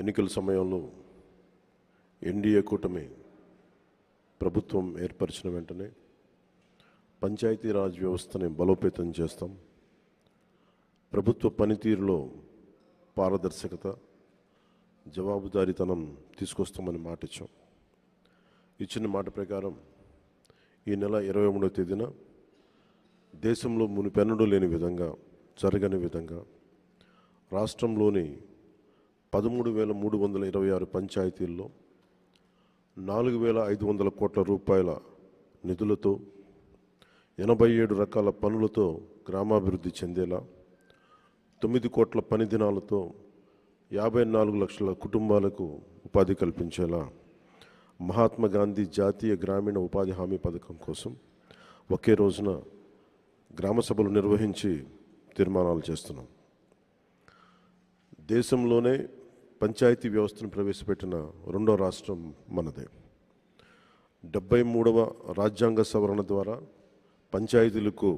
ఎన్నికల సమయంలో ఎన్డీఏ కూటమి ప్రభుత్వం ఏర్పరిచిన వెంటనే పంచాయతీరాజ్ వ్యవస్థని బలోపేతం చేస్తాం. ప్రభుత్వ పనితీరులో పారదర్శకత, జవాబుదారీతనం తీసుకొస్తామని మాట ఇచ్చాం. ఇచ్చిన మాట ప్రకారం ఈ నెల 23వ తేదీన దేశంలో మునిపెన్నడూ లేని విధంగా, జరగని విధంగా రాష్ట్రంలోని 13,326 పంచాయతీల్లో 4,500 కోట్ల రూపాయల నిధులతో 87 రకాల పనులతో గ్రామాభివృద్ధి చెందేలా, 9 కోట్ల పని దినాలతో 54 లక్షల కుటుంబాలకు ఉపాధి కల్పించేలా మహాత్మా గాంధీ జాతీయ గ్రామీణ ఉపాధి హామీ పథకం కోసం ఒకే రోజున గ్రామ సభలు నిర్వహించి తీర్మానాలు చేస్తున్నాం. దేశంలోనే పంచాయతీ వ్యవస్థను ప్రవేశపెట్టిన రెండో రాష్ట్రం మనదే. 73వ రాజ్యాంగ సవరణ ద్వారా పంచాయతీలకు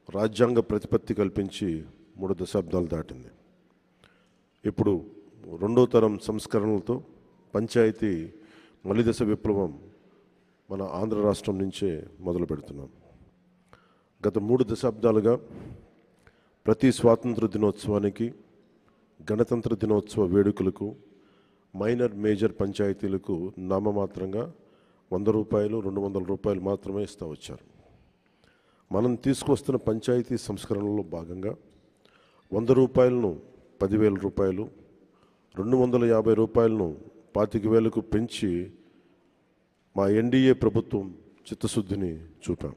రాజ్యాంగ ప్రతిపత్తి కల్పించి 3 దశాబ్దాలు దాటింది. ఇప్పుడు రెండో తరం సంస్కరణలతో పంచాయతీ మలిదశ విప్లవం మన ఆంధ్ర రాష్ట్రం నుంచే మొదలు పెడుతున్నాం. గత 3 దశాబ్దాలుగా ప్రతి స్వాతంత్ర దినోత్సవానికి, గణతంత్ర దినోత్సవ వేడుకలకు మైనర్ మేజర్ పంచాయతీలకు నామమాత్రంగా 100 రూపాయలు, 200 రూపాయలు మాత్రమే ఇస్తూ వచ్చారు. మనం తీసుకొస్తున్న పంచాయతీ సంస్కరణలో భాగంగా 100 రూపాయలను 10,000 రూపాయలు, 250 రూపాయలను 25,000కు పెంచి మా ఎన్డీఏ ప్రభుత్వం చిత్తశుద్ధిని చూపాం.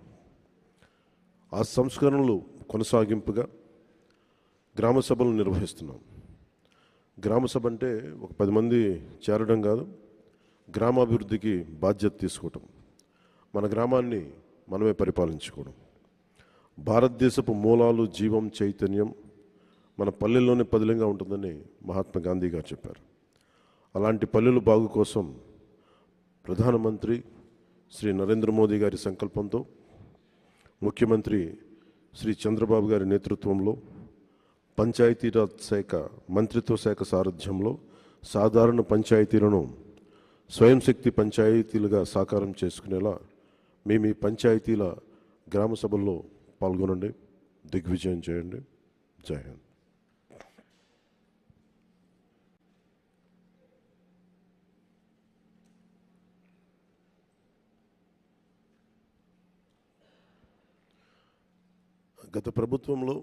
ఆ సంస్కరణలు కొనసాగింపుగా గ్రామ సభలు నిర్వహిస్తున్నాం. గ్రామ సభ అంటే ఒక 10 మంది చేరడం కాదు, గ్రామాభివృద్ధికి బాధ్యత తీసుకోవటం, మన గ్రామాన్ని మనమే పరిపాలించుకోవడం. భారతదేశపు మూలాలు, జీవం, చైతన్యం మన పల్లెల్లోనే పదిలంగా ఉంటుందని మహాత్మా గాంధీ గారు చెప్పారు. అలాంటి పల్లెల బాగు కోసం ప్రధానమంత్రి శ్రీ నరేంద్ర మోదీ గారి సంకల్పంతో, ముఖ్యమంత్రి శ్రీ చంద్రబాబు గారి నేతృత్వంలో పంచాయతీరాజ్ శాఖ మంత్రిత్వ శాఖ సారథ్యంలో సాధారణ పంచాయతీలను స్వయం శక్తి పంచాయతీలుగా సాకారం చేసుకునేలా మేము ఈ పంచాయతీల గ్రామ సభల్లో పాల్గొనండి, దిగ్విజయం చేయండి. జై హింద్. గత ప్రభుత్వంలో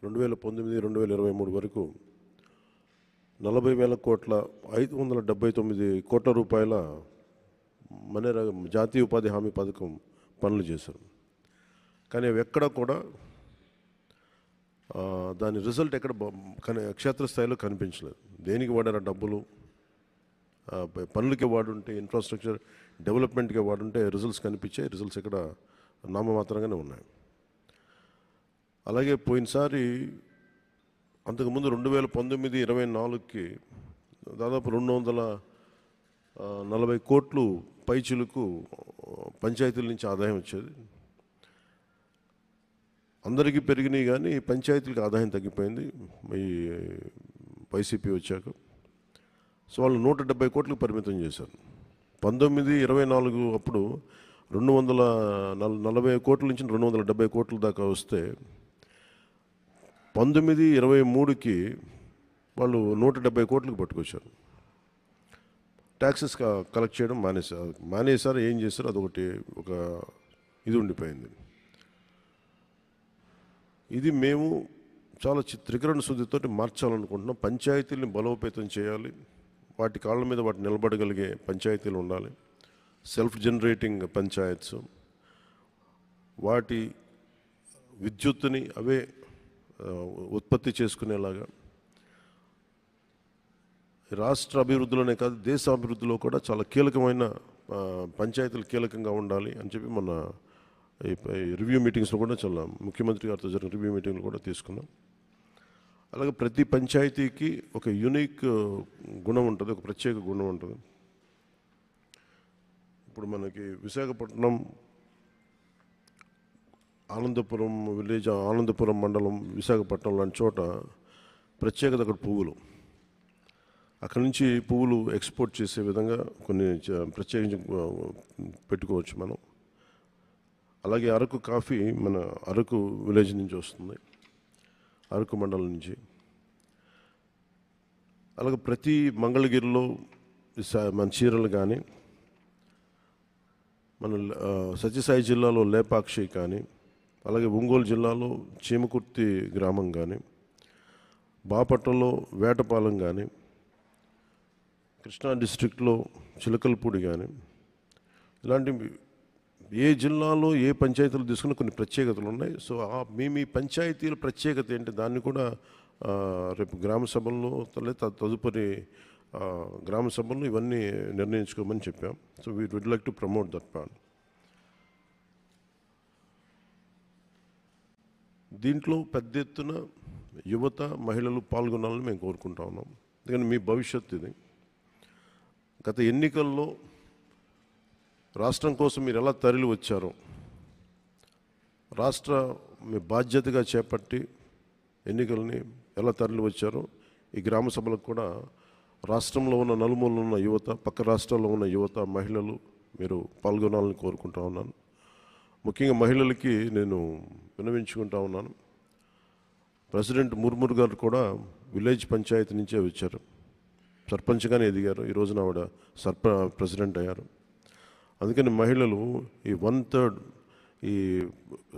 2019-2023 వరకు 40,000 కోట్ల 579 కోట్ల రూపాయల జాతీయ ఉపాధి హామీ పథకం పనులు చేశారు. కానీ అవి ఎక్కడ కూడా దాని రిజల్ట్ ఎక్కడ క్షేత్రస్థాయిలో కనిపించలేదు. దేనికి వాడారు డబ్బులు? పనులకి వాడుంటే, ఇన్ఫ్రాస్ట్రక్చర్ డెవలప్మెంట్కి వాడుంటే రిజల్ట్స్ కనిపించాయి. రిజల్ట్స్ ఇక్కడ నామమాత్రంగానే ఉన్నాయి. అలాగే పోయినసారి అంతకుముందు 2019-24కి దాదాపు 240 కోట్లు పైచిలకు పంచాయతీల నుంచి ఆదాయం వచ్చేది. అందరికీ పెరిగినాయి కానీ పంచాయతీలకు ఆదాయం తగ్గిపోయింది ఈ వైసీపీ వచ్చాక. సో వాళ్ళు 170 కోట్లకు పరిమితం చేశారు. 19-24 అప్పుడు 240 కోట్ల నుంచి 270 కోట్ల దాకా వస్తే 19-23కి వాళ్ళు 170 కోట్లకు పట్టుకొచ్చారు. ట్యాక్సెస్ కలెక్ట్ చేయడం మానేశారు. ఏం చేశారు? అదొకటి ఒక ఇది ఉండిపోయింది. ఇది మేము చాలా త్రికరణ శుద్ధితో మార్చాలనుకుంటున్నాం. పంచాయతీల్ని బలోపేతం చేయాలి, వాటి కాళ్ళ మీద వాటి నిలబడగలిగే పంచాయతీలు ఉండాలి. సెల్ఫ్ జనరేటింగ్ పంచాయత్స్, వాటి విద్యుత్తుని అవే ఉత్పత్తి చేసుకునేలాగా రాష్ట్ర అభివృద్ధిలోనే కాదు, దేశ అభివృద్ధిలో కూడా చాలా కీలకమైన పంచాయతీలు కీలకంగా ఉండాలి అని చెప్పి మన రివ్యూ మీటింగ్స్లో కూడా చాలా ముఖ్యమంత్రి గారితో జరిగిన రివ్యూ మీటింగ్లు కూడా తీసుకున్నాం. అలాగే ప్రతి పంచాయతీకి ఒక యూనిక్ గుణం ఉంటుంది, ఒక ప్రత్యేక గుణం ఉంటుంది. ఇప్పుడు మనకి విశాఖపట్నం ఆనందపురం విలేజ్, ఆనందపురం మండలం, విశాఖపట్నం లాంటి చోట ప్రత్యేకత అక్కడ పువ్వులు. అక్కడి నుంచి పువ్వులు ఎక్స్పోర్ట్ చేసే విధంగా కొన్ని ప్రత్యేకించి పెట్టుకోవచ్చు మనం. అలాగే అరకు కాఫీ మన అరకు విలేజ్ నుంచి వస్తుంది, అరకు మండలం నుంచి. అలాగే ప్రతి మంగళగిరిలో మన చీరలు కానీ, మన సత్యసాయి జిల్లాలో లేపాక్షి కానీ, అలాగే ఒంగోలు జిల్లాలో చీమకుర్తి గ్రామం కానీ, బాపట్లలో వేటపాలెం కానీ, కృష్ణా డిస్ట్రిక్ట్లో చిలకలపూడి కానీ, ఇలాంటి ఏ జిల్లాలో ఏ పంచాయతీలు తీసుకున్న కొన్ని ప్రత్యేకతలు ఉన్నాయి. సో మీ పంచాయతీల ప్రత్యేకత ఏంటి, దాన్ని కూడా రేపు గ్రామ సభల్లో తదుపరి గ్రామ సభల్లో ఇవన్నీ నిర్ణయించుకోమని చెప్పాం. So we would like to promote that plan. దీంట్లో పెద్ద ఎత్తున యువత, మహిళలు పాల్గొనాలని మేము కోరుకుంటా ఉన్నాం. ఎందుకంటే మీ భవిష్యత్తు ఇది. గత ఎన్నికల్లో రాష్ట్రం కోసం మీరు ఎలా తరలి వచ్చారో, రాష్ట్ర మీ బాధ్యతగా చేపట్టి ఎన్నికల్ని ఎలా తరలి వచ్చారో, ఈ గ్రామ సభలకు కూడా రాష్ట్రంలో ఉన్న నలుమూలలో ఉన్న యువత, పక్క రాష్ట్రాల్లో ఉన్న యువత, మహిళలు మీరు పాల్గొనాలని కోరుకుంటా ఉన్నాను. ముఖ్యంగా మహిళలకి నేను విన్నవించుకుంటా ఉన్నాను. ప్రెసిడెంట్ ముర్ముర్ గారు కూడా విలేజ్ పంచాయతీ నుంచే వచ్చారు, సర్పంచ్గానే ఎదిగారు. ఈ రోజున ఆవిడ ప్రెసిడెంట్ అయ్యారు. అందుకని మహిళలు ఈ 1/3 ఈ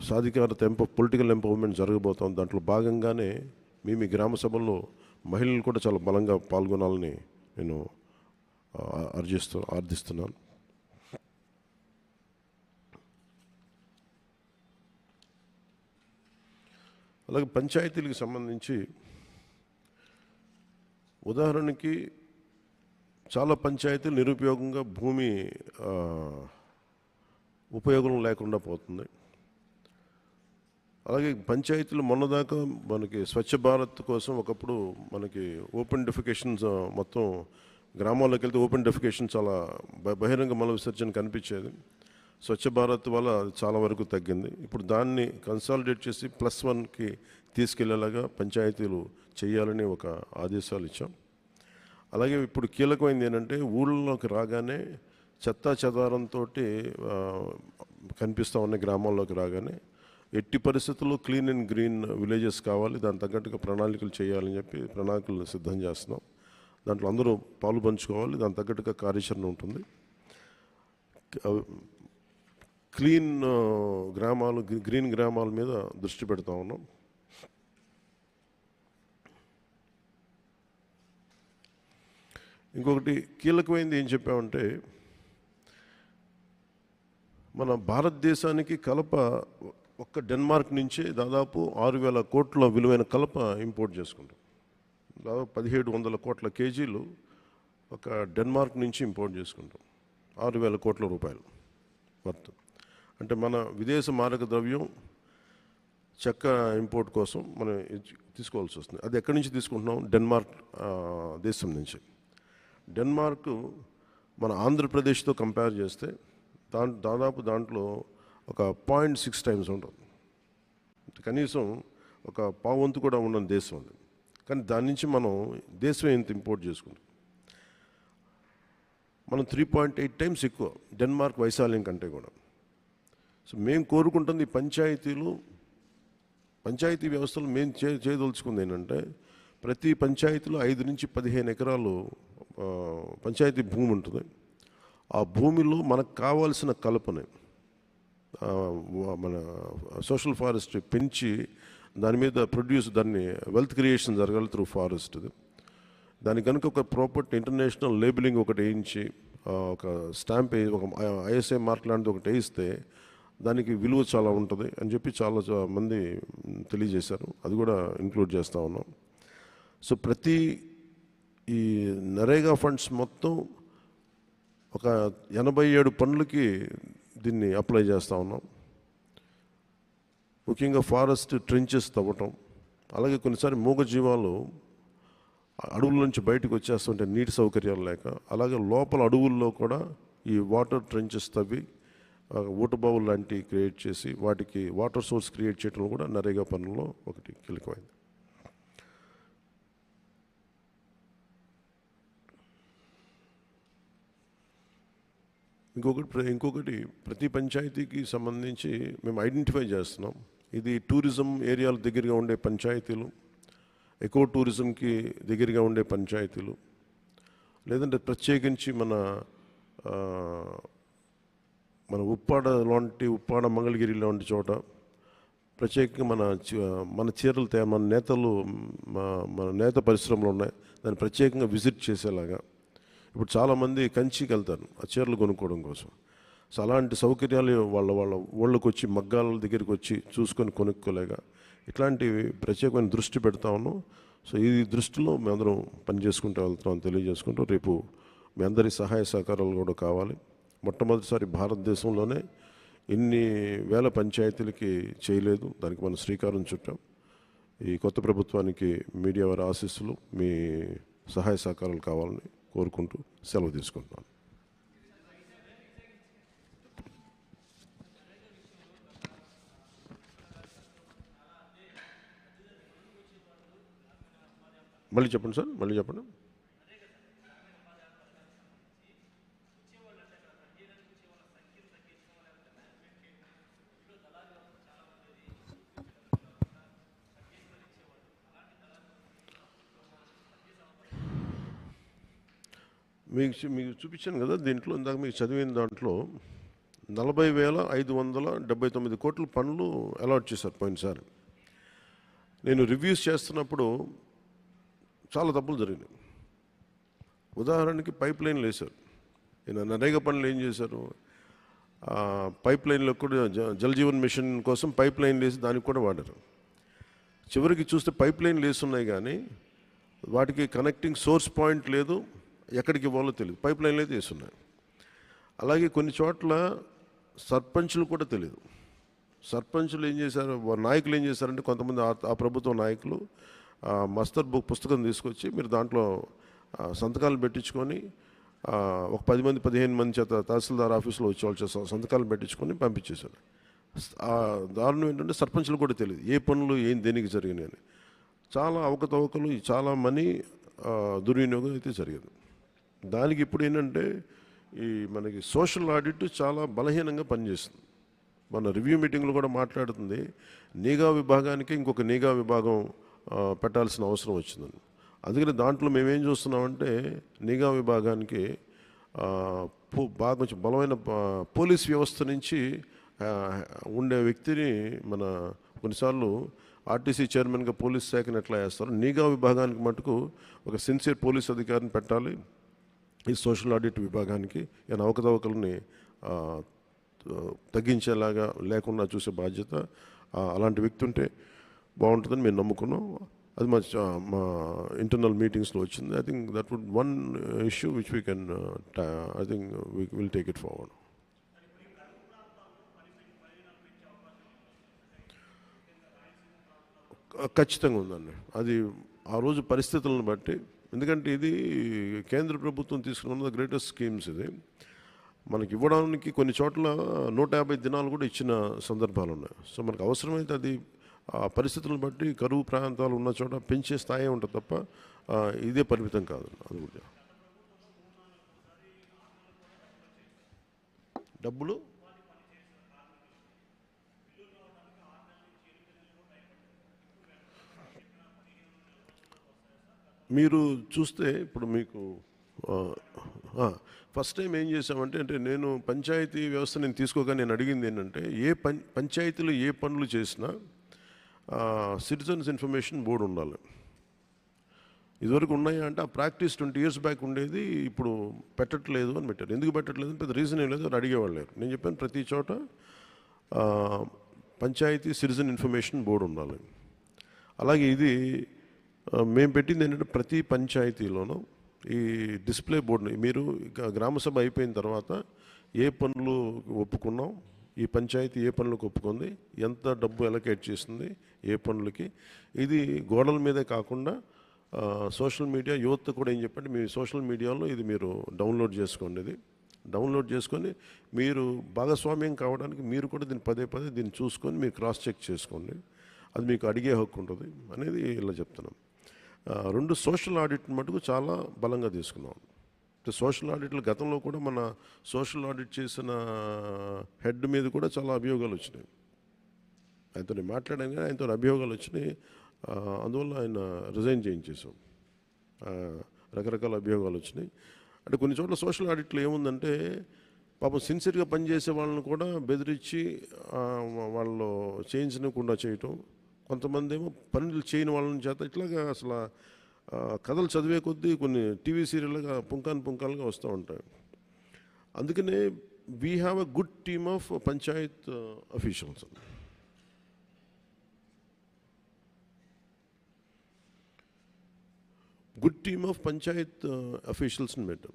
సాధికారత పొలిటికల్ ఎంపవర్మెంట్ జరగబోతోంది. దాంట్లో భాగంగానే మీ గ్రామ సభల్లో మహిళలు కూడా చాలా బలంగా పాల్గొనాలని నేను ఆర్థిస్తున్నాను. అలాగే పంచాయతీలకు సంబంధించి ఉదాహరణకి చాలా పంచాయతీలు నిరుపయోగంగా భూమి ఉపయోగం లేకుండా పోతుంది. అలాగే పంచాయతీలు మొన్నదాకా మనకి స్వచ్ఛ భారత్ కోసం ఒకప్పుడు మనకి ఓపెన్ డెఫికేషన్స్ మొత్తం గ్రామాల్లోకి వెళ్తే ఓపెన్ డెఫికేషన్ చాలా బహిరంగ మల విసర్జన కనిపించేది. స్వచ్ఛ భారత్ వల్ల అది చాలా వరకు తగ్గింది. ఇప్పుడు దాన్ని కన్సాలిడేట్ చేసి +1కి తీసుకెళ్లేలాగా పంచాయతీలు చేయాలని ఒక ఆదేశాలు ఇచ్చాం. అలాగే ఇప్పుడు కీలకమైనది ఏంటంటే ఊళ్ళలోకి రాగానే చెత్తా చెదారంతో కనిపిస్తూ ఉన్న గ్రామాల్లోకి రాగానే ఎట్టి పరిస్థితుల్లో క్లీన్ అండ్ గ్రీన్ విలేజెస్ కావాలి, దాని తగ్గట్టుగా ప్రణాళికలు చేయాలని చెప్పి ప్రణాళికలు సిద్ధం చేస్తున్నాం. దాంట్లో అందరూ పాలు పంచుకోవాలి, దాని తగ్గట్టుగా కార్యాచరణ ఉంటుంది. క్లీన్ గ్రామాలు, గ్రీన్ గ్రామాల మీద దృష్టి పెడతా ఉన్నాం. ఇంకొకటి కీలకమైనది ఏం చెప్పామంటే, మన భారతదేశానికి కలప ఒక్క డెన్మార్క్ నుంచే దాదాపు 6,000 కోట్ల విలువైన కలప ఇంపోర్ట్ చేసుకుంటాం. దాదాపు 1,700 కోట్ల కేజీలు ఒక డెన్మార్క్ నుంచి ఇంపోర్ట్ చేసుకుంటాం. 6,000 కోట్ల రూపాయలు వర్త్. అంటే మన విదేశ మారక ద్రవ్యం చెక్క ఇంపోర్ట్ కోసం మనం తీసుకోవాల్సి వస్తుంది. అది ఎక్కడి నుంచి తీసుకుంటున్నాం? డెన్మార్క్ దేశం నుంచి. డెన్మార్క్ మన ఆంధ్రప్రదేశ్తో కంపేర్ చేస్తే దాదాపు దాంట్లో ఒక 0.6 టైమ్స్ ఉంటుంది. కనీసం ఒక పావంతు కూడా ఉండని దేశం అది. కానీ దాని నుంచి మనం దేశం ఎంత ఇంపోర్ట్ చేసుకుంటాం, మనం 3.8 టైమ్స్ ఎక్కువ డెన్మార్క్ వైశాల్యం కంటే కూడా. సో మేము కోరుకుంటుంది పంచాయతీ వ్యవస్థలు మేము చేయదలుచుకుంది ఏంటంటే, ప్రతి పంచాయతీలో 5 నుంచి 15 ఎకరాలు పంచాయతీ భూమి ఉంటుంది. ఆ భూమిలో మనకు కావాల్సిన కలపని మన సోషల్ ఫారెస్ట్రీ పెంచి దాని మీద దాన్ని వెల్త్ క్రియేషన్ జరగాలి త్రూ ఫారెస్ట్. దానికి కనుక ఒక ప్రాపర్టీ ఇంటర్నేషనల్ లేబులింగ్ ఒకటి వేయించి ఒక స్టాంప్ ఒక ISI మార్క్ లాంటిది ఒకటి వేయిస్తే దానికి విలువ చాలా ఉంటుంది అని చెప్పి చాలా మంది తెలియజేశారు. అది కూడా ఇంక్లూడ్ చేస్తూ ఉన్నాం. సో ప్రతి ఈ నరేగా ఫండ్స్ మొత్తం ఒక 87 పనులకి దీన్ని అప్లై చేస్తూ ఉన్నాం. ముఖ్యంగా ఫారెస్ట్ ట్రెంచెస్ తవ్వటం, అలాగే కొన్నిసారి మూగజీవాలు అడవుల నుంచి బయటకు వచ్చేస్తుంటే నీటి సౌకర్యాలు లేక, అలాగే లోపల అడవుల్లో కూడా ఈ వాటర్ ట్రెంచెస్ తవ్వి ఊటబావులు లాంటివి క్రియేట్ చేసి వాటికి వాటర్ సోర్స్ క్రియేట్ చేయడం కూడా నరేగా పనుల్లో ఒకటి కీలకమైంది. ఇంకొకటి ప్రతి పంచాయతీకి సంబంధించి మేము ఐడెంటిఫై చేస్తున్నాం. ఇది టూరిజం ఏరియాల దగ్గరగా ఉండే పంచాయతీలు, ఎకో టూరిజంకి దగ్గరగా ఉండే పంచాయతీలు, లేదంటే ప్రత్యేకించి మన ఉప్పాడ మంగళగిరి లాంటి చోట ప్రత్యేకంగా మన చీరలు మన నేతలు మన నేత పరిశ్రమలు ఉన్నాయి, దాన్ని ప్రత్యేకంగా విజిట్ చేసేలాగా. ఇప్పుడు చాలామంది కంచికి వెళ్తారు ఆ చీరలు కొనుక్కోవడం కోసం. సో అలాంటి సౌకర్యాలు వాళ్ళ ఊళ్ళకి వచ్చి మగ్గాల దగ్గరికి వచ్చి చూసుకొని కొనుక్కోలేక ఇట్లాంటి ప్రత్యేకమైన దృష్టి పెడతా ఉన్నాం. సో ఈ దృష్టిలో మేమందరం పనిచేసుకుంటూ వెళ్తున్నాం తెలియజేసుకుంటూ, రేపు మీ అందరి సహాయ సహకారాలు కూడా కావాలి. మొట్టమొదటిసారి భారతదేశంలోనే ఇన్ని వేల పంచాయతీలకి చేయలేదు, దానికి మనం శ్రీకారం చుట్టాం. ఈ కొత్త ప్రభుత్వానికి మీడియా వారి ఆశీస్సులు, మీ సహాయ సహకారాలు కావాలని కోరుకుంటూ సెలవు తీసుకుంటున్నాను. మళ్ళీ చెప్పండి సార్, మళ్ళీ చెప్పండి. మీకు చూపించాను కదా, దీంట్లో ఇందాక మీకు చదివిన దాంట్లో 40,579 కోట్ల పనులు అలాట్ చేశారు పోయినసారి. నేను రివ్యూస్ చేస్తున్నప్పుడు చాలా తప్పులు జరిగినాయి. ఉదాహరణకి పైప్ లైన్లు వేశారు. నరేగా పనులు ఏం చేశారు, పైప్ లైన్లో కూడా జల్ జీవన్ మిషన్ కోసం పైప్ లైన్లు వేసి దానికి కూడా వాడారు. చివరికి చూస్తే పైప్ లైన్లు వేస్తున్నాయి కానీ వాటికి కనెక్టింగ్ సోర్స్ పాయింట్ లేదు, ఎక్కడికి ఇవ్వాలో తెలియదు, పైప్ లైన్లు అయితే వేస్తున్నాయి. అలాగే కొన్ని చోట్ల సర్పంచులు కూడా తెలియదు. సర్పంచులు ఏం చేశారు, నాయకులు ఏం చేశారంటే కొంతమంది ఆ ప్రభుత్వ నాయకులు మస్తర్ బుక్ పుస్తకం తీసుకొచ్చి మీరు దాంట్లో సంతకాలు పెట్టించుకొని ఒక 10 మంది 15 మంది చేత తహసీల్దార్ ఆఫీసులో వచ్చి వాళ్ళు సంతకాలు పెట్టించుకొని పంపించేశారు. దారుణం ఏంటంటే సర్పంచులు కూడా తెలియదు ఏ పనులు ఏం దేనికి జరిగినాయని. చాలా అవకతవకలు, చాలా మనీ దుర్వినియోగం అయితే జరిగింది. దానికి ఇప్పుడు ఏంటంటే మనకి సోషల్ ఆడిట్ చాలా బలహీనంగా పనిచేస్తుంది. మన రివ్యూ మీటింగ్లో కూడా మాట్లాడుతుంది, నిఘా విభాగానికి ఇంకొక నిఘా విభాగం పెట్టాల్సిన అవసరం వచ్చిందని. అందుకని దాంట్లో మేమేం చూస్తున్నామంటే నిఘా విభాగానికి బాగా కొంచెం బలమైన పోలీస్ వ్యవస్థ నుంచి ఉండే వ్యక్తిని కొన్నిసార్లు ఆర్టీసీ చైర్మన్గా పోలీస్ శాఖను ఎట్లా వేస్తారు, నిఘా విభాగానికి మటుకు ఒక సిన్సియర్ పోలీస్ అధికారిని పెట్టాలి. ఈ సోషల్ ఆడిట్ విభాగానికి ఏమైనా అవకతవకలని తగ్గించేలాగా లేకుండా చూసే బాధ్యత అలాంటి వ్యక్తి ఉంటే బాగుంటుందని మేము నమ్ముకున్నాం. అది మా ఇంటర్నల్ మీటింగ్స్లో వచ్చింది. I think that would one issue which we can I think we will take it forward. ఖచ్చితంగా ఉందండి. అది ఆ రోజు పరిస్థితులను బట్టి, ఎందుకంటే ఇది కేంద్ర ప్రభుత్వం తీసుకున్న గ్రేటెస్ట్ స్కీమ్స్. ఇది మనకి ఇవ్వడానికి కొన్ని చోట్ల 150 దినాలు కూడా ఇచ్చిన సందర్భాలు ఉన్నాయి. సో మనకు అవసరమైతే అది ఆ పరిస్థితులను బట్టి కరువు ప్రాంతాలు ఉన్న చోట పెంచే స్థాయి ఉంటుంది తప్ప ఇదే పరిమితం కాదు. అది కూడా డబ్బులు మీరు చూస్తే ఇప్పుడు మీకు ఫస్ట్ టైం ఏం చేసామంటే, నేను పంచాయతీ వ్యవస్థ నేను తీసుకోగా నేను అడిగింది ఏంటంటే పంచాయతీలు ఏ పనులు చేసినా సిటిజన్స్ ఇన్ఫర్మేషన్ బోర్డు ఉండాలి. ఇదివరకు ఉన్నాయా అంటే ఆ ప్రాక్టీస్ 20 years బ్యాక్ ఉండేది, ఇప్పుడు పెట్టట్లేదు అని పెట్టారు. ఎందుకు పెట్టట్లేదు అని పెద్ద రీజన్ ఏం లేదు, అని అడిగేవాళ్ళు లేరు. నేను చెప్పాను ప్రతి చోట పంచాయతీ సిటిజన్ ఇన్ఫర్మేషన్ బోర్డు ఉండాలి. అలాగే ఇది మేము పెట్టింది ఏంటంటే ప్రతి పంచాయతీలోనూ ఈ డిస్ప్లే బోర్డుని మీరు గ్రామసభ అయిపోయిన తర్వాత ఏ పనులు ఒప్పుకున్నాం, ఈ పంచాయతీ ఏ పనులకు ఒప్పుకుంది, ఎంత డబ్బు అలొకేట్ చేసింది ఏ పనులకి, ఇది గోడల మీదే కాకుండా సోషల్ మీడియా యువత కూడా ఏం చెప్పండి, మీ సోషల్ మీడియాలో ఇది మీరు డౌన్లోడ్ చేసుకోండి. ఇది డౌన్లోడ్ చేసుకొని మీరు భాగస్వామ్యం కావడానికి మీరు కూడా దీన్ని పదే దీన్ని చూసుకొని మీరు క్రాస్ చెక్ చేసుకోండి. అది మీకు అడిగే హక్కు ఉంటుంది అనేది ఇలా చెప్తున్నాం. 2 సోషల్ ఆడిట్ మటుకు చాలా బలంగా తీసుకున్నాం. సోషల్ ఆడిట్లు గతంలో కూడా మన సోషల్ ఆడిట్ చేసిన హెడ్ మీద కూడా చాలా అభియోగాలు వచ్చినాయి. ఆయనతో నేను మాట్లాడాను కానీ ఆయనతో అభియోగాలు వచ్చినాయి. అందువల్ల ఆయన రిజైన్ చేయించేసాం. రకరకాల అభియోగాలు వచ్చినాయి. అంటే కొన్ని చోట్ల సోషల్ ఆడిట్లో ఏముందంటే పాపం సిన్సియర్గా పనిచేసే వాళ్ళని కూడా బెదిరించి వాళ్ళు చేయించకుండా చేయటం, కొంతమంది ఏమో పనులు చేయని వాళ్ళని చేత ఇట్లాగా అసలు కథలు చదివే కొద్దీ కొన్ని టీవీ సీరియల్గా పుంకాలుగా వస్తూ ఉంటాయి. అందుకనే we have a good team of panchayat officials. Good team of panchayat అఫీషియల్స్ని పెట్టాం.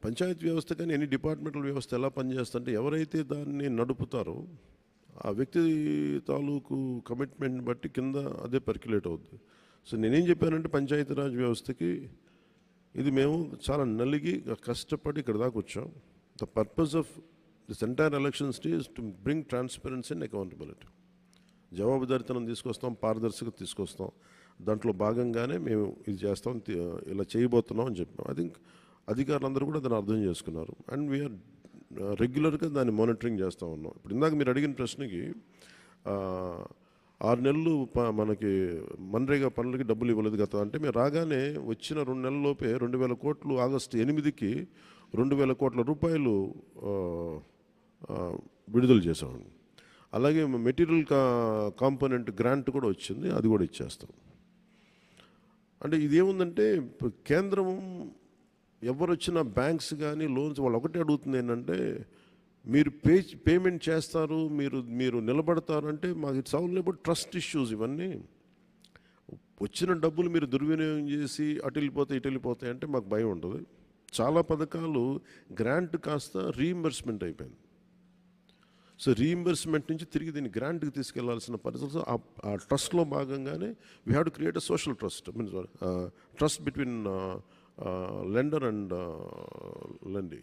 పంచాయత్ వ్యవస్థ కానీ ఎనీ డిపార్ట్మెంటల్ వ్యవస్థ ఎలా పనిచేస్తుంటే ఎవరైతే దాన్ని నడుపుతారో ఆ వ్యక్తి తాలూకు కమిట్మెంట్ బట్టి కింద అదే పర్క్యులేట్ అవుద్ది. సో నేనేం చెప్పానంటే పంచాయతీరాజ్ వ్యవస్థకి ఇది మేము చాలా నలిగి కష్టపడి ఇక్కడ దాకా వచ్చాం. The purpose of this entire elections is to bring transparency and accountability. జవాబుదారితనం తీసుకొస్తాం, పారదర్శకత తీసుకొస్తాం. దాంట్లో భాగంగానే మేము ఇది చేస్తాం, ఇలా చేయబోతున్నాం అని చెప్పాం. ఐ థింక్ అధికారులందరూ కూడా దాన్ని అర్థం చేసుకున్నారు. అండ్ వీఆర్ రెగ్యులర్గా దాన్ని మానిటరింగ్ చేస్తూ ఉన్నాం. ఇప్పుడు ఇందాక మీరు అడిగిన ప్రశ్నకి 6 నెలలు మనకి మన్రేగా పనులకి డబ్బులు ఇవ్వలేదు గత. అంటే మేము రాగానే వచ్చిన 2 నెలల్లోపే 2,000 కోట్లు, ఆగస్టు 8కి 2,000 కోట్ల రూపాయలు విడుదల చేసామండి. అలాగే మెటీరియల్ కాంపోనెంట్ గ్రాంట్ కూడా వచ్చింది, అది కూడా ఇచ్చేస్తాం. అంటే ఇదేముందంటే కేంద్రం ఎవరు వచ్చినా బ్యాంక్స్ కానీ లోన్స్ వాళ్ళు ఒకటే అడుగుతుంది ఏంటంటే మీరు పేమెంట్ చేస్తారు, మీరు నిలబడతారు అంటే మాకు it's all about trust issues. ఇవన్నీ వచ్చిన డబ్బులు మీరు దుర్వినియోగం చేసి అటు వెళ్ళిపోతాయి ఇటు వెళ్ళిపోతాయి అంటే మాకు భయం ఉంటుంది. చాలా పథకాలు గ్రాంట్ కాస్త రీఇంబర్స్మెంట్ అయిపోయింది. సో రీఇంబర్స్మెంట్ నుంచి తిరిగి దీన్ని గ్రాంట్కి తీసుకెళ్లాల్సిన పరిస్థితి. ఆ ట్రస్ట్లో భాగంగానే we have to create a social trust, trust between lender and lendee.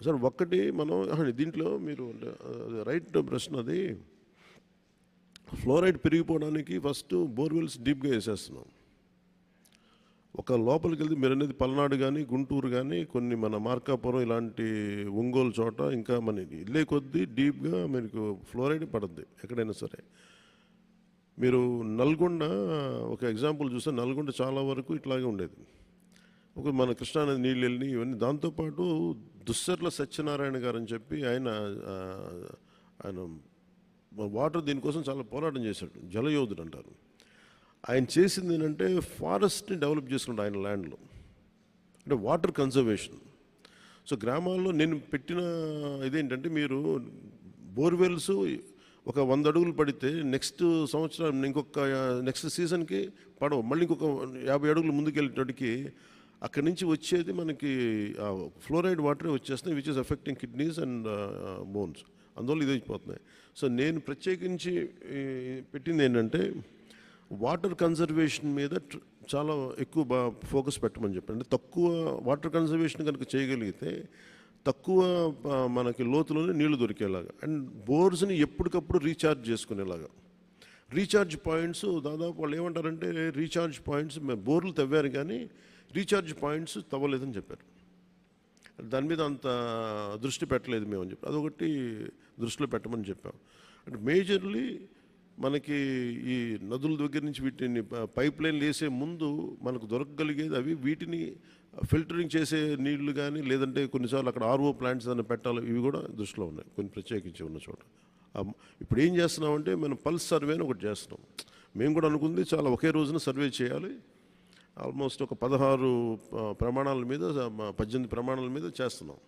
Sir ఒక్కటి మనం దీంట్లో మీరు రైట్ ప్రశ్న. అది ఫ్లోరైడ్ పెరిగిపోవడానికి ఫస్ట్ బోర్వెల్స్ డీప్గా వేసేస్తున్నాం. ఒక లోపలికి వెళ్తే మీరు అనేది పల్నాడు కానీ గుంటూరు కానీ కొన్ని మన మార్కాపురం ఇలాంటి ఒంగోలు చోట ఇంకా మన ఇల్లే కొద్దీ డీప్గా మీకు ఫ్లోరైడ్ పడుద్ది ఎక్కడైనా సరే. మీరు నల్గొండ ఒక ఎగ్జాంపుల్ చూస్తే నల్గొండ చాలా వరకు ఇట్లాగే ఉండేది. ఒక మన కృష్ణానది నీళ్ళు వెళ్ళి ఇవన్నీ. దాంతోపాటు దుస్సర్ల సత్యనారాయణ గారు అని చెప్పి ఆయన వాటర్ దీనికోసం చాలా పోరాటం చేశాడు, జలయోధుడు అంటారు. ఆయన చేసింది ఏంటంటే ఫారెస్ట్ని డెవలప్ చేసుకుంటాడు ఆయన ల్యాండ్లో, అంటే వాటర్ కన్జర్వేషన్. సో గ్రామాల్లో నేను పెట్టిన ఇదేంటంటే మీరు బోర్వెల్స్ ఒక 100 అడుగులు పడితే నెక్స్ట్ సంవత్సరం నెక్స్ట్ సీజన్కి పడవు, మళ్ళీ ఇంకొక 50 అడుగులు ముందుకెళ్ళేటోటికి అక్కడి నుంచి వచ్చేది మనకి ఫ్లోరైడ్ వాటరే వచ్చేస్తున్నాయి, which is effecting kidneys and bones. అందువల్ల ఇది అయిపోతున్నాయి. సో నేను ప్రత్యేకించి పెట్టింది ఏంటంటే వాటర్ కన్జర్వేషన్ మీద చాలా ఎక్కువ ఫోకస్ పెట్టమని చెప్పాను. అంటే తక్కువ వాటర్ కన్జర్వేషన్ కనుక చేయగలిగితే తక్కువ మనకి లోతులోనే నీళ్లు దొరికేలాగా, అండ్ బోర్స్ని ఎప్పటికప్పుడు రీఛార్జ్ చేసుకునేలాగా. రీఛార్జ్ పాయింట్స్ దాదాపు వాళ్ళు ఏమంటారంటే రీఛార్జ్ పాయింట్స్ బోర్లు తవ్వారు కానీ రీఛార్జ్ పాయింట్స్ తవ్వలేదని చెప్పారు. దాని మీద అంత దృష్టి పెట్టలేదు మేము అని చెప్పి అదొకటి దృష్టిలో పెట్టమని చెప్పాం. అంటే మేజర్లీ మనకి ఈ నదుల దగ్గర నుంచి వీటిని పైప్ లైన్లు వేసే ముందు మనకు దొరకగలిగేది అవి. వీటిని ఫిల్టరింగ్ చేసే నీళ్లు కానీ లేదంటే కొన్నిసార్లు అక్కడ ఆర్ఓ ప్లాంట్స్ ఏదైనా పెట్టాలి, ఇవి కూడా దృష్టిలో ఉన్నాయి కొన్ని ప్రత్యేకించి ఉన్న చోట. ఇప్పుడు ఏం చేస్తున్నామంటే మనం పల్స్ సర్వే అని ఒకటి చేస్తున్నాం. మేము కూడా అనుకుంది చాలా ఒకే రోజున సర్వే చేయాలి. ఆల్మోస్ట్ ఒక 16 ప్రమాణాల మీద 18 ప్రమాణాల మీద చేస్తున్నాం.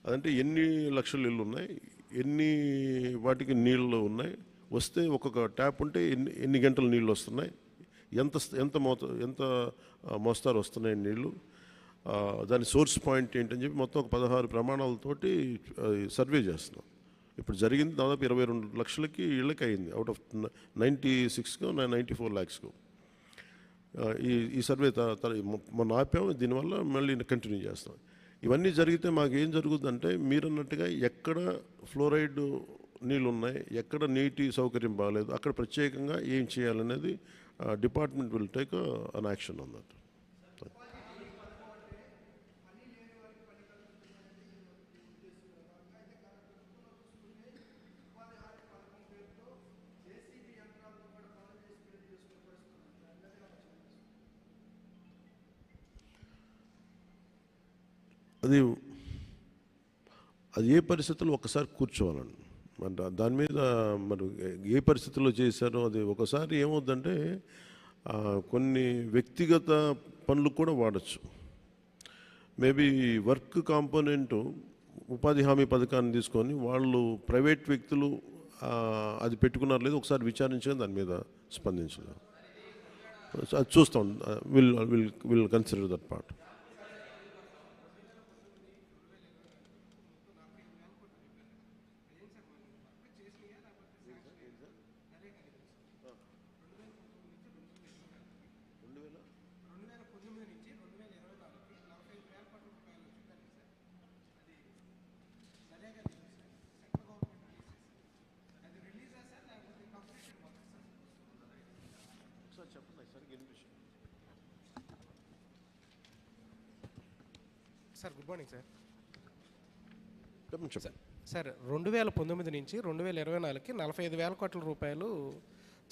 అదంటే ఎన్ని లక్షల ఇళ్ళు ఉన్నాయి, ఎన్ని వాటికి నీళ్ళు ఉన్నాయి, వస్తే ఒక్కొక్క ట్యాప్ ఉంటే ఎన్ని గంటలు నీళ్ళు వస్తున్నాయి, ఎంత మోస్తారు వస్తున్నాయి నీళ్ళు, దాని సోర్స్ పాయింట్ ఏంటని చెప్పి మొత్తం ఒక 16 ప్రమాణాలతోటి సర్వే చేస్తున్నాం. ఇప్పుడు జరిగింది దాదాపు 22 లక్షలకి ఇళ్ళకి అయింది, అవుట్ ఆఫ్ 96కో 94 lakhsకు. ఈ సర్వే మొన్న ఆపాము, దీనివల్ల మళ్ళీ కంటిన్యూ చేస్తాం. ఇవన్నీ జరిగితే మాకు ఏం జరుగుతుందంటే మీరన్నట్టుగా ఎక్కడ ఫ్లోరైడ్ నీళ్ళు ఉన్నాయి, ఎక్కడ నీటి సౌకర్యం బాగాలేదు, అక్కడ ప్రత్యేకంగా ఏం చేయాలనేది department will take an action on that. అది అది ఏ పరిస్థితుల్లో ఒకసారి కూర్చోవాలండి. మరి దాని మీద మరి ఏ పరిస్థితుల్లో చేశారో అది ఒకసారి ఏమవుద్దంటే కొన్ని వ్యక్తిగత పనులు కూడా వాడచ్చు. మేబీ వర్క్ కాంపోనెంటు ఉపాధి హామీ పథకాన్ని తీసుకొని వాళ్ళు ప్రైవేట్ వ్యక్తులు అది పెట్టుకున్నారు లేదు ఒకసారి విచారించగా దాని మీద స్పందించలేదు. అది చూస్తాం. Will consider that part. Sir good morning sir. చెప్పండి. సార్ 2019 నుంచి 2024కి 45,000 కోట్ల రూపాయలు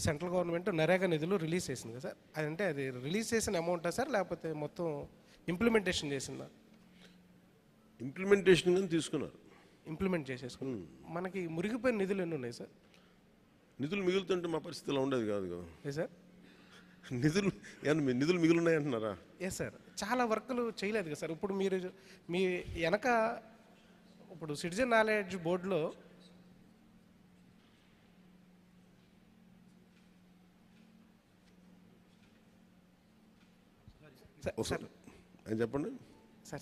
సెంట్రల్ గవర్నమెంట్ నరేగా నిధులు రిలీజ్ చేసింది కదా సార్. అదంటే అది రిలీజ్ చేసిన అమౌంటా సార్ లేకపోతే మొత్తం ఇంప్లిమెంటేషన్ చేసిందా? ఇంప్లిమెంటేషన్ కానీ తీసుకున్నారు, ఇంప్లిమెంట్ చేసేసుకున్నాం. మనకి మురిగిపోయిన నిధులు ఎన్ని ఉన్నాయి సార్? నిధులు మిగులుతుంటే మా పరిస్థితి ఇలా ఉండేది కాదు కదా. ఏ సార్ నిధులు మిగులున్నాయి అంటున్నారా? ఎస్ సార్, చాలా వర్కులు చేయలేదు కదా సార్. ఇప్పుడు మీరు మీ వెనక ఇప్పుడు సిటిజన్ నాలెడ్జ్ బోర్డులో సార్ చెప్పండి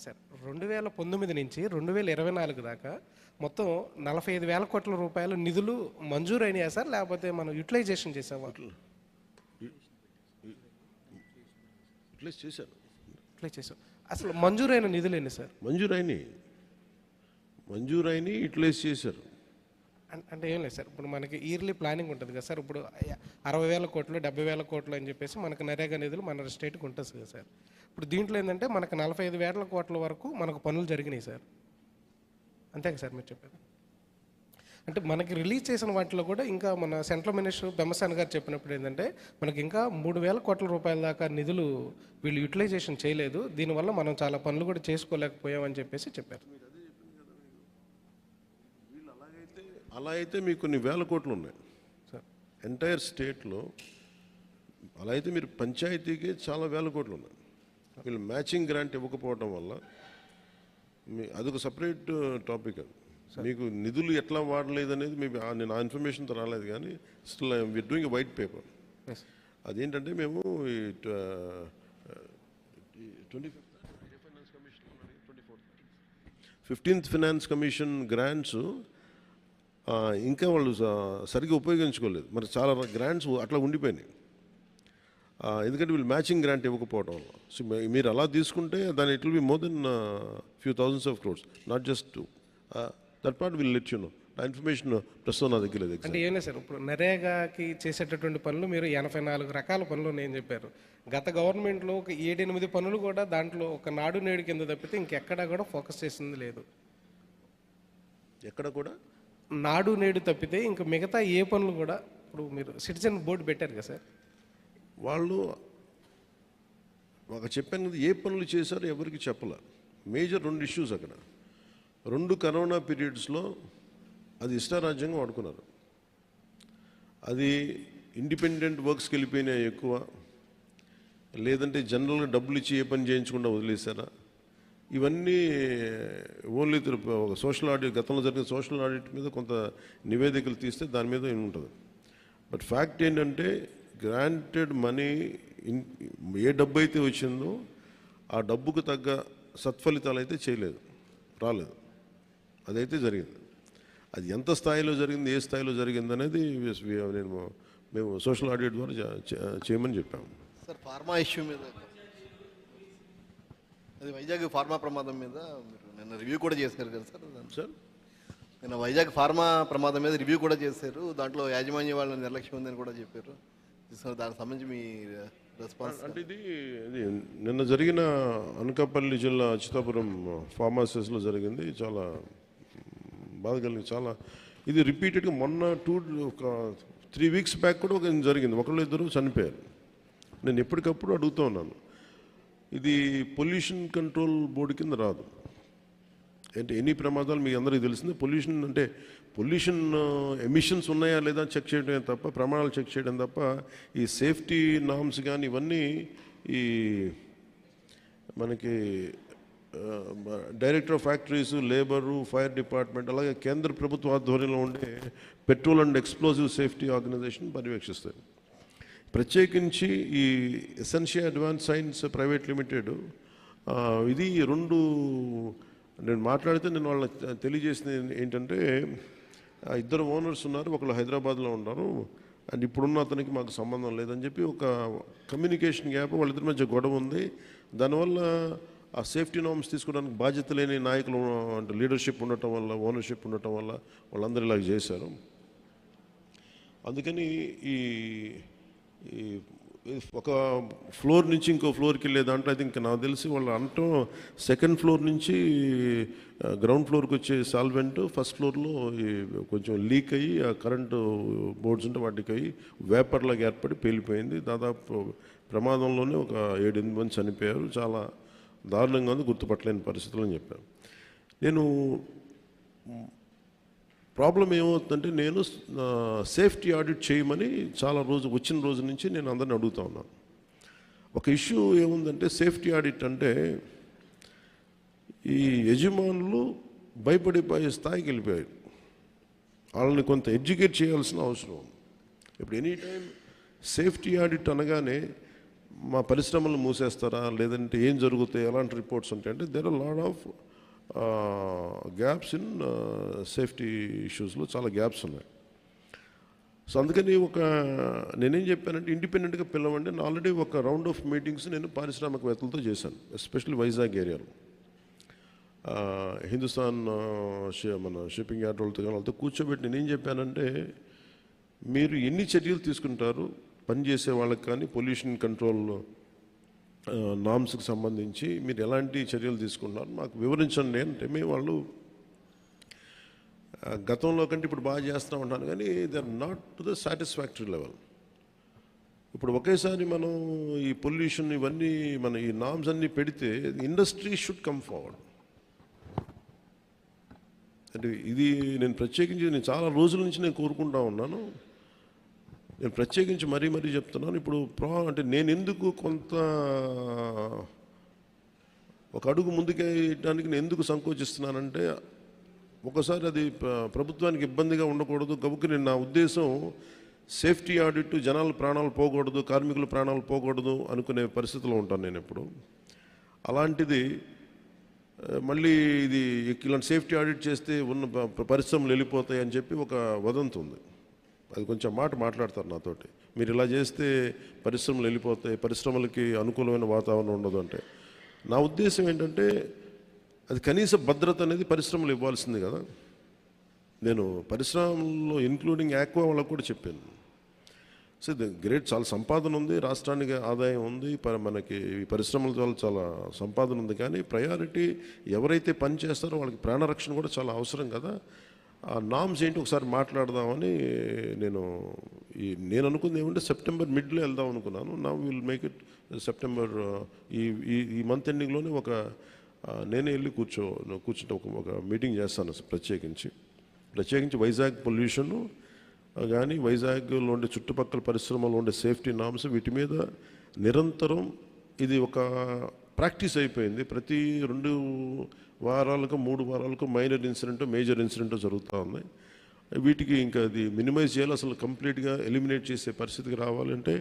సార్ 2019 నుంచి 2024 దాకా మొత్తం 45,000 కోట్ల రూపాయలు నిధులు మంజూరు అయినాయా సార్ లేకపోతే మనం యూటిలైజేషన్ చేసామా? చేశారు. అసలు మంజూరైన నిధులు ఎన్ని సార్? మంజూరైన యూటిలైజ్ చేశారు. అంటే ఏం లేదు సార్, ఇప్పుడు మనకి ఇయర్లీ ప్లానింగ్ ఉంటుంది కదా సార్. ఇప్పుడు 60,000 కోట్లు 70,000 కోట్లు అని చెప్పేసి మనకు నరేగా నిధులు మన స్టేట్కి ఉంటుంది కదా సార్. ఇప్పుడు దీంట్లో ఏంటంటే మనకు 45,000 కోట్ల వరకు మనకు పనులు జరిగినాయి సార్. అంతే కదా సార్ మీరు చెప్పారు? అంటే మనకి రిలీజ్ చేసిన వాటిలో కూడా ఇంకా మన సెంట్రల్ మినిస్టర్ బెమ్మసాని గారు చెప్పినప్పుడు ఏంటంటే మనకి ఇంకా 3,000 కోట్ల రూపాయల దాకా నిధులు వీళ్ళు యూటిలైజేషన్ చేయలేదు, దీనివల్ల మనం చాలా పనులు కూడా చేసుకోలేకపోయామని చెప్పేసి చెప్పారు. అలా అయితే మీకు కొన్ని వేల కోట్లు ఉన్నాయి సార్ ఎంటైర్ స్టేట్లో. అలా అయితే మీరు పంచాయతీకి చాలా వేల కోట్లు ఉన్నాయి. వీళ్ళు మ్యాచింగ్ గ్రాంట్ ఇవ్వకపోవడం వల్ల అదొక సపరేట్ టాపిక్. అది మీకు నిధులు ఎట్లా వాడలేదు అనేది నేను ఆ ఇన్ఫర్మేషన్తో రాలేదు, కానీ still we are doing a white paper. అదేంటంటే మేము 15th ఫైనాన్స్ కమిషన్ గ్రాంట్స్ ఇంకా వాళ్ళు సరిగ్గా ఉపయోగించుకోలేదు. మరి చాలా గ్రాంట్స్ అట్లా ఉండిపోయినాయి, ఎందుకంటే వీళ్ళు మ్యాచింగ్ గ్రాంట్ ఇవ్వకపోవడం వల్ల. సో మీరు అలా తీసుకుంటే దాని it will be more than few thousands of crores, not just that part will let you know. ఆ ఇన్ఫర్మేషన్ ప్రస్తుతం నా దగ్గర లేదు. అంటే ఏమే సార్, ఇప్పుడు నరేగాకి చేసేటటువంటి పనులు మీరు 84 రకాల పనులు నేను చెప్పారు. గత గవర్నమెంట్లో ఒక 7-8 పనులు కూడా దాంట్లో ఒక నాడు నేడు కింద తప్పితే ఇంకెక్కడా కూడా ఫోకస్ చేసింది లేదు. ఎక్కడ కూడా నాడు నేడు తప్పితే ఇంకా మిగతా ఏ పనులు కూడా ఇప్పుడు మీరు సిటిజన్ బోర్డు పెట్టారు కదా సార్, వాళ్ళు మాకు చెప్పాను కదా ఏ పనులు చేశారో ఎవరికి చెప్పలే. మేజర్ 2 ఇష్యూస్ అక్కడ. 2 కరోనా పీరియడ్స్లో అది ఇష్టారాజ్యంగా వాడుకున్నారు. అది ఇండిపెండెంట్ వర్క్స్కి వెళ్ళిపోయినా ఎక్కువ, లేదంటే జనరల్గా డబ్బులు ఇచ్చి ఏ పని చేయించకుండా వదిలేశారా, ఇవన్నీ ఓన్లీ ఒక సోషల్ ఆడిట్, గతంలో జరిగిన సోషల్ ఆడిట్ మీద కొంత నివేదికలు తీస్తే దాని మీద ఉంటుంది. బట్ ఫ్యాక్ట్ ఏంటంటే గ్రాంటెడ్ మనీ ఏ డబ్బు అయితే వచ్చిందో ఆ డబ్బుకు తగ్గ సత్ఫలితాలు అయితే రాలేదు. అదైతే జరిగింది. అది ఎంత స్థాయిలో జరిగింది, ఏ స్థాయిలో జరిగింది అనేది మేము సోషల్ ఆడిట్ ద్వారా చేయమని చెప్పాము. సార్ ఫార్మా ఇష్యూ మీద, అది వైజాగ్ ఫార్మా ప్రమాదం మీద మీరు నిన్న రివ్యూ కూడా చేశారు కదా సార్. నిన్న వైజాగ్ ఫార్మా ప్రమాదం మీద రివ్యూ కూడా చేశారు. దాంట్లో యాజమాన్య వాళ్ళ నిర్లక్ష్యం ఉందని కూడా చెప్పారు. సో దానికి సంబంధించి మీ రెస్పాన్స్? అంటే ఇది నిన్న జరిగిన అనకాపల్లి జిల్లా అచ్యుతాపురం ఫార్మాసిస్లో జరిగింది. చాలా బాధ కలిగింది. చాలా ఇది రిపీటెడ్గా మొన్న ఒక 3 వీక్స్ బ్యాక్ కూడా ఒక జరిగింది. ఒకళ్ళు ఇద్దరు చనిపోయారు. నేను ఎప్పటికప్పుడు అడుగుతూ ఉన్నాను, ఇది పొల్యూషన్ కంట్రోల్ బోర్డు కింద రాదు. అంటే ఎన్ని ప్రమాదాలు మీకు అందరికీ తెలిసింది. పొల్యూషన్ అంటే పొల్యూషన్ ఎమిషన్స్ ఉన్నాయా లేదా చెక్ చేయడమే తప్ప, ప్రమాణాలు చెక్ చేయడం తప్ప, ఈ సేఫ్టీ నామ్స్ కానీ ఇవన్నీ ఈ మనకి director of factories, labour, fire department, అలాగే కేంద్ర ప్రభుత్వ ఆధ్వర్యంలో ఉండే petrol and explosive safety organisation పర్యవేక్షిస్తాయి. ప్రత్యేకించి ఈ Essentia Advance Science Private Limited ఇది రెండు నేను మాట్లాడితే నేను వాళ్ళకి తెలియజేసింది ఏంటంటే, ఇద్దరు ఓనర్స్ ఉన్నారు, ఒకళ్ళు హైదరాబాద్లో ఉన్నారు, అండ్ ఇప్పుడున్న అతనికి మాకు సంబంధం లేదని చెప్పి ఒక కమ్యూనికేషన్ గ్యాప్, వాళ్ళిద్దరి మధ్య గొడవ ఉంది. దానివల్ల ఆ సేఫ్టీ నార్మ్స్ తీసుకోవడానికి బాధ్యత లేని నాయకులు అంటే లీడర్షిప్ ఉండటం వల్ల, ఓనర్షిప్ ఉండటం వల్ల వాళ్ళందరూ ఇలాగ చేశారు. అందుకని ఈ ఒక ఫ్లోర్ నుంచి ఇంకో ఫ్లోర్కి వెళ్ళే దాంట్లో అయితే ఇంకా నాకు తెలిసి వాళ్ళు అంటాం సెకండ్ ఫ్లోర్ నుంచి గ్రౌండ్ ఫ్లోర్కి వచ్చే సాల్వెంట్ ఫస్ట్ ఫ్లోర్లో కొంచెం లీక్ అయ్యి ఆ కరెంటు బోర్డ్స్ ఉంటే వాటికి అయ్యి వేపర్లాగా ఏర్పడి పేలిపోయింది. దాదాపు ప్రమాదంలోనే ఒక 7-8 మంది చనిపోయారు. చాలా దారుణంగా ఉంది, గుర్తుపట్టలేని పరిస్థితులు అని చెప్పాను. నేను ప్రాబ్లం ఏమవుతుందంటే, నేను సేఫ్టీ ఆడిట్ చేయమని వచ్చిన రోజు నుంచి నేను అందరిని అడుగుతా ఉన్నాను. ఒక ఇష్యూ ఏముందంటే, సేఫ్టీ ఆడిట్ అంటే ఈ యజమానులు భయపడిపోయే స్థాయికి వెళ్ళిపోయారు. వాళ్ళని కొంత ఎడ్యుకేట్ చేయాల్సిన అవసరం ఉంది. ఇప్పుడు ఎనీ టైం సేఫ్టీ ఆడిట్ అనగానే మా పరిశ్రమలు మూసేస్తారా, లేదంటే ఏం జరుగుతాయి, ఎలాంటి రిపోర్ట్స్ ఉంటాయి అంటే, there are lot of gaps in safety ఇష్యూస్లో చాలా గ్యాప్స్ ఉన్నాయి. సో అందుకని నేనేం చెప్పానంటే, ఇండిపెండెంట్గా పిలవండి. నేను ఆల్రెడీ ఒక రౌండ్ ఆఫ్ మీటింగ్స్ నేను పారిశ్రామికవేత్తలతో చేశాను, ఎస్పెషల్లీ వైజాగ్ ఏరియాలో. హిందుస్థాన్ మన షిప్పింగ్ యార్డ్ వాళ్ళతో కూర్చోబెట్టి నేనేం చెప్పానంటే, మీరు ఎన్ని చర్యలు తీసుకుంటారు పనిచేసే వాళ్ళకి కానీ పొల్యూషన్ కంట్రోల్ నామ్స్కి సంబంధించి మీరు ఎలాంటి చర్యలు తీసుకున్నారు మాకు వివరించండి అంటే, మేము వాళ్ళు గతంలో కంటే ఇప్పుడు బాగా చేస్తూ ఉంటాను, కానీ they are not to the satisfactory level. ఇప్పుడు ఒకేసారి మనం ఈ పొల్యూషన్ ఇవన్నీ మన ఈ నామ్స్ అన్నీ పెడితే ఇండస్ట్రీ షుడ్ కమ్ ఫార్వర్డ్. అంటే ఇది నేను చాలా రోజుల నుంచి నేను కోరుకుంటా ఉన్నాను. నేను ప్రత్యేకించి మరీ చెప్తున్నాను. ఇప్పుడు అంటే నేను ఎందుకు కొంత ఒక అడుగు ముందుకేయడానికి నేను ఎందుకు సంకోచిస్తున్నానంటే, ఒకసారి అది ప్రభుత్వానికి ఇబ్బందిగా ఉండకూడదు కాబట్టి నా ఉద్దేశం సేఫ్టీ ఆడిట్, జనాల ప్రాణాలు పోకూడదు, కార్మికుల ప్రాణాలు పోకూడదు అనుకునే పరిస్థితిలో ఉంటాను నేను ఎప్పుడు. అలాంటిది మళ్ళీ ఇలాంటి సేఫ్టీ ఆడిట్ చేస్తే ఉన్న పరిశ్రమలు వెళ్ళిపోతాయి అని చెప్పి ఒక వదంతి ఉంది. అది కొంచెం మాట్లాడతారు నాతోటి, మీరు ఇలా చేస్తే పరిశ్రమలు వెళ్ళిపోతాయి, పరిశ్రమలకి అనుకూలమైన వాతావరణం ఉండదు అంటే. నా ఉద్దేశం ఏంటంటే, అది కనీస భద్రత అనేది పరిశ్రమలు ఇవ్వాల్సింది కదా. నేను పరిశ్రమల్లో ఇంక్లూడింగ్ ఆక్వా వాళ్ళకు కూడా చెప్పాను. సో గ్రేట్, చాలా సంపాదన ఉంది, రాష్ట్రానికి ఆదాయం ఉంది, మనకి ఈ పరిశ్రమల వల్ల చాలా సంపాదన ఉంది, కానీ ప్రయారిటీ ఎవరైతే పని చేస్తారో వాళ్ళకి ప్రాణరక్షణ కూడా చాలా అవసరం కదా. ఆ నామ్స్ ఏంటి ఒకసారి మాట్లాడదామని నేను అనుకుంది ఏమంటే, సెప్టెంబర్ మిడ్లో వెళ్దాం అనుకున్నాను. నా విల్ మేక్ ఇట్ సెప్టెంబర్ ఈ మంత్ ఎండింగ్లోనే నేనే వెళ్ళి కూర్చుంటే ఒక మీటింగ్ చేస్తాను ప్రత్యేకించి వైజాగ్ పొల్యూషను కానీ వైజాగ్లో ఉండే చుట్టుపక్కల పరిశ్రమలో ఉండే సేఫ్టీ నామ్స్, వీటి మీద నిరంతరం ఇది ఒక ప్రాక్టీస్ అయిపోయింది. ప్రతి 2 వారాలకు 3 వారాలకు మైనర్ ఇన్సిడెంట్, మేజర్ ఇన్సిడెంట్ జరుగుతూ ఉన్నాయి. వీటికి ఇంకా అది మినిమైజ్ చేయాలి, అసలు కంప్లీట్గా ఎలిమినేట్ చేసే పరిస్థితికి రావాలంటే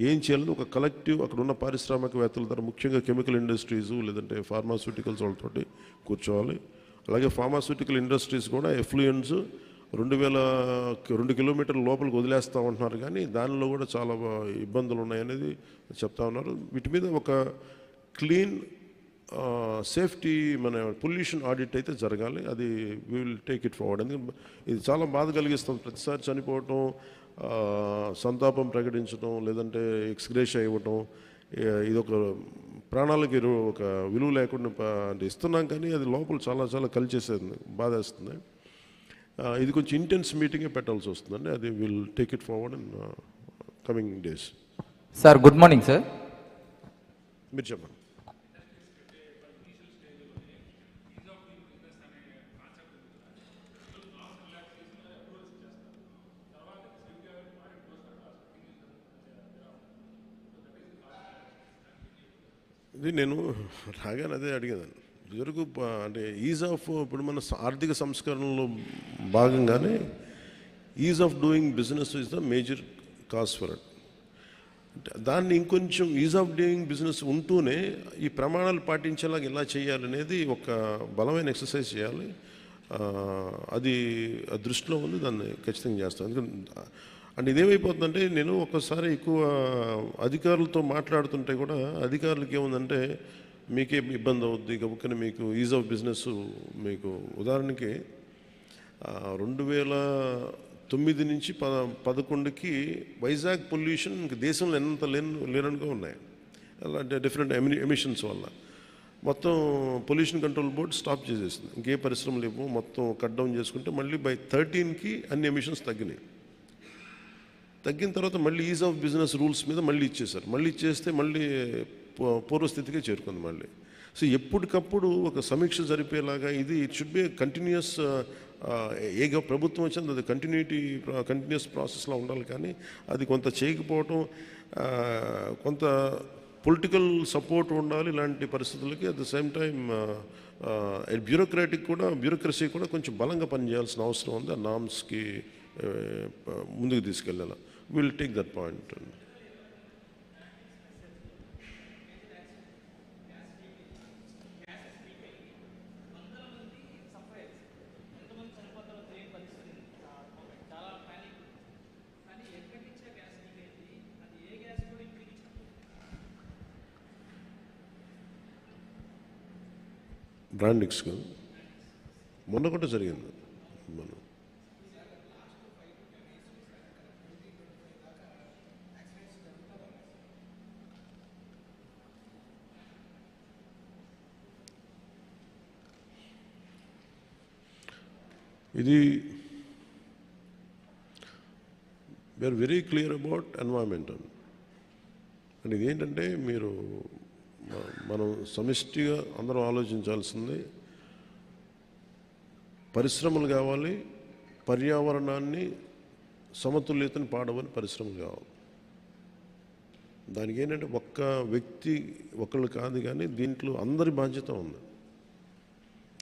ఏం చేయాలని ఒక కలెక్టివ్ అక్కడ ఉన్న పారిశ్రామికవేత్తల ద్వారా, ముఖ్యంగా కెమికల్ ఇండస్ట్రీస్ లేదంటే ఫార్మాస్యూటికల్స్ వాళ్ళతోటి కూర్చోవాలి. అలాగే ఫార్మాస్యూటికల్ ఇండస్ట్రీస్ కూడా ఎఫ్లూయెంట్స్ 2 కిలోమీటర్ల లోపలికి వదిలేస్తూ ఉంటున్నారు, కానీ దానిలో కూడా చాలా ఇబ్బందులు ఉన్నాయనేది చెప్తా ఉన్నారు. వీటి మీద ఒక క్లీన్ సేఫ్టీ మన పొల్యూషన్ ఆడిట్ అయితే జరగాలి. అది we will take it forward. ఎందుకంటే ఇది చాలా బాధ కలిగిస్తుంది. ప్రతిసారి చనిపోవటం, సంతాపం ప్రకటించడం, లేదంటే ఎక్స్గ్రేషియా ఇవ్వటం, ఇదొక ప్రాణాలకి ఒక విలువ లేకుండా అంటే ఇస్తున్నాం, కానీ అది లోపల చాలా చాలా కలిచేసేది, బాధేస్తుంది. ఇది కొంచెం ఇంటెన్స్ మీటింగే పెట్టాల్సి వస్తుందండి. అది will take it forward in coming days. Sir good morning sir. మీరు చెప్పండి. ఇది నేను రాగానే అదే అడిగేదాన్ని. ఇదివరకు అంటే ఈజ్ ఆఫ్, ఇప్పుడు మన ఆర్థిక సంస్కరణలో భాగంగానే is of doing business is the major cause for it. దాన్ని ఇంకొంచెం ఈజ్ ఆఫ్ డూయింగ్ బిజినెస్ ఉంటూనే ఈ ప్రమాణాలు పాటించేలాగా ఎలా చేయాలనేది ఒక బలమైన ఎక్సర్సైజ్ చేయాలి. అది దృష్టిలో ఉంది, దాన్ని ఖచ్చితంగా చేస్తాను. ఎందుకంటే అంటే ఇదేమైపోతుందంటే, నేను ఒక్కసారి ఎక్కువ అధికారులతో మాట్లాడుతుంటే కూడా అధికారులకి ఏముందంటే మీకే ఇబ్బంది అవుద్ది కాబట్టి మీకు ఈజ్ ఆఫ్ బిజినెస్, మీకు ఉదాహరణకి 2009 నుంచి 2011కి వైజాగ్ పొల్యూషన్ దేశంలో ఎంత లేనట్టుగా ఉన్నాయి. అలాంటి డిఫరెంట్ ఎమిషన్స్ వల్ల మొత్తం పొల్యూషన్ కంట్రోల్ బోర్డు స్టాప్ చేసేసింది. ఇంకే పరిశ్రమలు లేవు, మొత్తం కట్ డౌన్ చేసుకుంటే మళ్ళీ బై 13కి అన్ని ఎమిషన్స్ తగ్గినాయి. తగ్గిన తర్వాత మళ్ళీ ఈజ్ ఆఫ్ బిజినెస్ రూల్స్ మీద మళ్ళీ ఇచ్చేశారు. మళ్ళీ ఇచ్చేస్తే మళ్ళీ పూర్వస్థితికే చేరుకుంది మళ్ళీ. సో ఎప్పటికప్పుడు ఒక సమీక్ష జరిపేలాగా ఇది ఇట్ షుడ్ బి కంటిన్యూస్. ఏ ప్రభుత్వం వచ్చింది అది కంటిన్యూస్ ప్రాసెస్లో ఉండాలి. కానీ అది కొంత చేయకపోవటం, కొంత పొలిటికల్ సపోర్ట్ ఉండాలి ఇలాంటి పరిస్థితులకి. At the same time bureaucracy కూడా కొంచెం బలంగా పనిచేయాల్సిన అవసరం ఉంది. ఆ నామ్స్కి ముందుకు తీసుకెళ్ళాలి. Will take that point. Brandix కాదు, మొన్న కూడా జరిగింది. మనం ఇది we are very clear about environmental. And ఇదేంటంటే మనం సమిష్టిగా అందరం ఆలోచించాల్సింది, పరిశ్రమలు కావాలి, పర్యావరణాన్ని సమతుల్యతను పాడవని పరిశ్రమలు కావాలి. దానికి ఏంటంటే ఒక్క వ్యక్తి ఒకళ్ళు కాదు, కానీ దీంట్లో అందరి బాధ్యత ఉంది.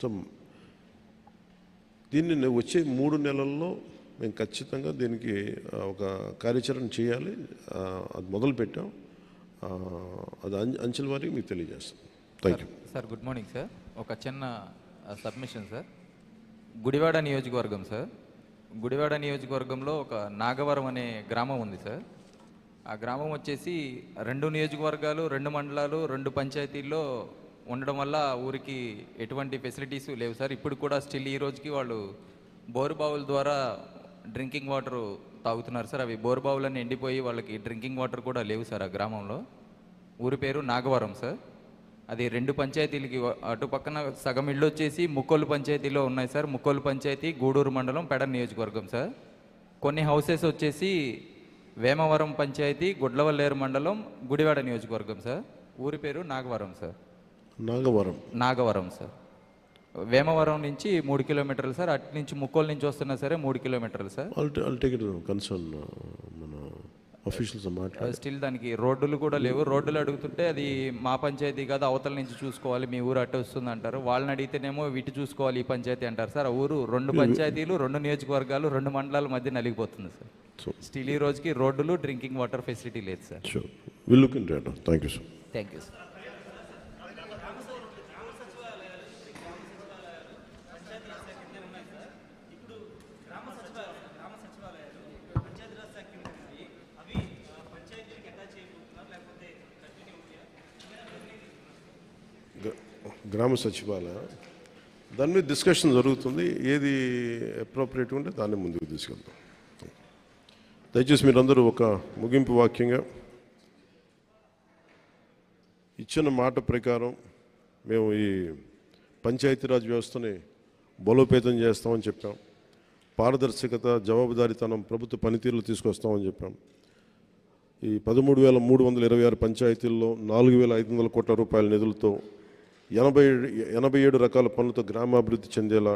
సో దీన్ని వచ్చే 3 నెలల్లో మేము ఖచ్చితంగా దీనికి ఒక కార్యాచరణ చేయాలి. అది మొదలుపెట్టాం. అది అంచెల వారికి మీకు తెలియజేస్తాం. Thank you sir. Good morning sir. ఒక చిన్న సబ్మిషన్ సార్. గుడివాడ నియోజకవర్గం సార్. గుడివాడ నియోజకవర్గంలో ఒక నాగవరం అనే గ్రామం ఉంది సార్. ఆ గ్రామం వచ్చేసి 2 నియోజకవర్గాలు, 2 మండలాలు, 2 పంచాయతీల్లో ఉండడం వల్ల ఊరికి ఎటువంటి ఫెసిలిటీస్ లేవు సార్. ఇప్పుడు కూడా స్టిల్ ఈ రోజుకి వాళ్ళు బోరుబావుల ద్వారా డ్రింకింగ్ వాటర్ తాగుతున్నారు సార్. అవి బోరుబావులన్నీ ఎండిపోయి వాళ్ళకి డ్రింకింగ్ వాటర్ కూడా లేవు సార్ ఆ గ్రామంలో. ఊరి పేరు నాగవరం సార్. అది 2 పంచాయతీలకి అటు పక్కన సగం ఇళ్ళు వచ్చేసి ముక్కోలు పంచాయతీలో ఉన్నాయి సార్. ముక్కోలు పంచాయతీ గూడూరు మండలం, పెడ నియోజకవర్గం సార్. కొన్ని హౌసెస్ వచ్చేసి వేమవరం పంచాయతీ, గుడ్లవల్లేరు మండలం, గుడివాడ నియోజకవర్గం సార్. ఊరి పేరు నాగవరం సార్. నాగవరం సార్. వేమవరం నుంచి 3 కిలోమీటర్లు సార్. అటు నుంచి ముక్కోలు నుంచి వస్తున్నా సరే 3 కిలోమీటర్లు సార్. స్టిల్ దానికి రోడ్డులు కూడా లేవు. రోడ్డులు అడుగుతుంటే అది మా పంచాయతీ కాదు, అవతల నుంచి చూసుకోవాలి, మీ ఊరు అట్టు వస్తుంది అంటారు. వాళ్ళని అడిగితేనేమో వీటి చూసుకోవాలి, ఈ పంచాయతీ అంటారు సార్. ఆ ఊరు 2 పంచాయతీలు, 2 నియోజకవర్గాలు, 2 మండలాల మధ్య నలిగిపోతుంది సార్. స్టిల్ ఈ రోజుకి రోడ్డులు, డ్రింకింగ్ వాటర్ ఫెసిలిటీ లేదు sir. Thank you sir. Thank you sir. గ్రామ సచివాలయం దాని మీద డిస్కషన్ జరుగుతుంది. ఏది అప్రోప్రియేట్ ఉంటే దాన్ని ముందుకు తీసుకెళ్తాం. దయచేసి మీరందరూ ఒక ముగింపు వాక్యంగా ఇచ్చిన మాట ప్రకారం మేము ఈ పంచాయతీరాజ్ వ్యవస్థని బలోపేతం చేస్తామని చెప్పాం. పారదర్శకత, జవాబుదారీతనం, ప్రభుత్వ పనితీరులు తీసుకొస్తామని చెప్పాం. ఈ 13,326 పంచాయతీల్లో 4,500 కోట్ల రూపాయల నిధులతో 87 రకాల పనులతో గ్రామాభివృద్ధి చెందేలా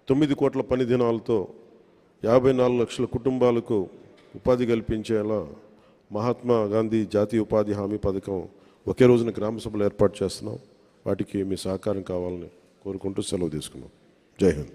9 కోట్ల పని దినాలతో 54 లక్షల కుటుంబాలకు ఉపాధి కల్పించేలా మహాత్మా గాంధీ జాతీయ ఉపాధి హామీ పథకం ఒకే రోజున గ్రామ సభలు ఏర్పాటు చేస్తున్నాం. వాటికి మీ సహకారం కావాలని కోరుకుంటూ సెలవు తీసుకున్నాం. జై హింద్.